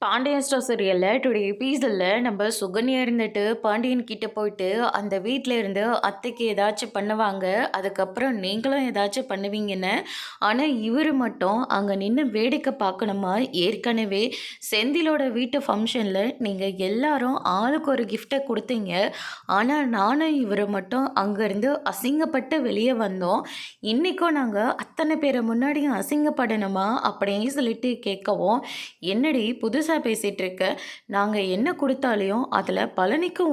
Pandian store சீரியல்ல today எபிசோட்ல நம்ம சுகன்யா இருந்துட்டு பாண்டியன் கிட்ட போயிட்டு அந்த வீட்டில் இருந்து அத்தைக்கு ஏதாச்சும் பண்ணுவாங்க, அதுக்கப்புறம் நீங்களும் ஏதாச்சும் பண்ணுவீங்கன்னு. ஆனால் இவர் மட்டும் அங்கே நின்று வேடிக்கை பார்க்கணுமா? ஏற்கனவே செந்திலோட வீட்டு ஃபங்க்ஷனில் நீங்கள் எல்லாரும் ஆளுக்கு ஒரு கிஃப்டை கொடுத்தீங்க. ஆனால் நானும் இவர் மட்டும் அங்கேருந்து அசிங்கப்பட்டு வெளியே வந்தோம். இன்றைக்கும் நாங்கள் அத்தனை பேரை முன்னாடியும் அசிங்கப்படணுமா அப்படின்னு சொல்லிட்டு கேட்கவும், என்னடி புதுசாக பேசிகிட்டு இருக்க, நாங்கள் என்ன கொடுத்தாலையும் அதில் பழனிக்கு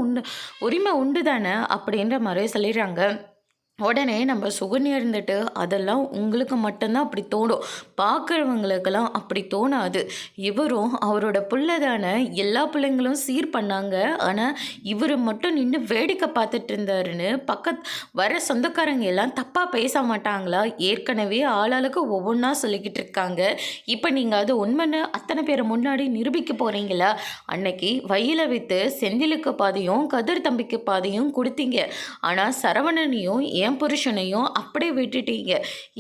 உரிமை உண்டு தானே அப்படின்ற மாதிரி சொல்லிடுறாங்க. உடனே நம்ம சுகன்யா இருந்துட்டு, அதெல்லாம் உங்களுக்கு மட்டும்தான் அப்படி தோணும், பார்க்குறவங்களுக்கெல்லாம் அப்படி தோணாது. இவரும் அவரோட புள்ள தானே, எல்லா பிள்ளைங்களும் சீர் பண்ணாங்க, ஆனால் இவர் மட்டும் நின்று வேடிக்கை பார்த்துட்டு இருந்தாருன்னு வர சொந்தக்காரங்க எல்லாம் தப்பாக பேச மாட்டாங்களா? ஏற்கனவே ஆளாளுக்கு ஒவ்வொன்றா சொல்லிக்கிட்டு இருக்காங்க. இப்போ நீங்கள் அது உண்மைன்னு அத்தனை பேரை முன்னாடி நிரூபிக்க போகிறீங்களா? அன்னைக்கு வயல விற்று செந்திலுக்கு பாதியும் கதிர் தம்பிக்கு பாதியும் கொடுத்தீங்க. ஆனால் சரவணனையும் என் புருஷனையும் அப்படியே விட்டுட்டீங்க.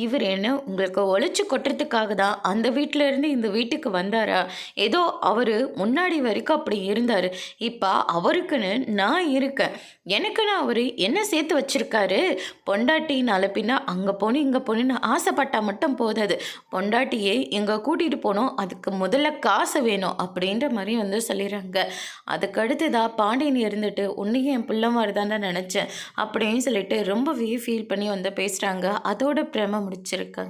இவர் என்ன உங்களுக்கு ஒழிச்சு கொட்டுறதுக்காக தான் அந்த வீட்டில் இருந்து இந்த வீட்டுக்கு வந்தாரா? ஏதோ அவர் முன்னாடி வரைக்கும் அப்படி இருந்தார். இப்போ அவருக்குன்னு நான் இருக்கேன். எனக்குன்னு அவர் என்ன சேர்த்து வச்சிருக்காரு? பொண்டாட்டினால பின்னா அங்கே போகணும் இங்கே போகணுன்னு ஆசைப்பட்டால் மட்டும் போதாது. பொண்டாட்டியே எங்கே கூட்டிகிட்டு போனோம், அதுக்கு முதல்ல காசு வேணும் அப்படின்ற மாதிரி சொல்லிடுறாங்க. அதுக்கடுத்துதான் பாண்டியன் இருந்துட்டு, உன்னையும் என் பிள்ளை மாதிரி தானே நினச்சேன் அப்படின்னு சொல்லிட்டு ரொம்பவே ஃபீல் பண்ணி பேசுகிறாங்க. அதோட பிரம முடிச்சிருக்காங்க.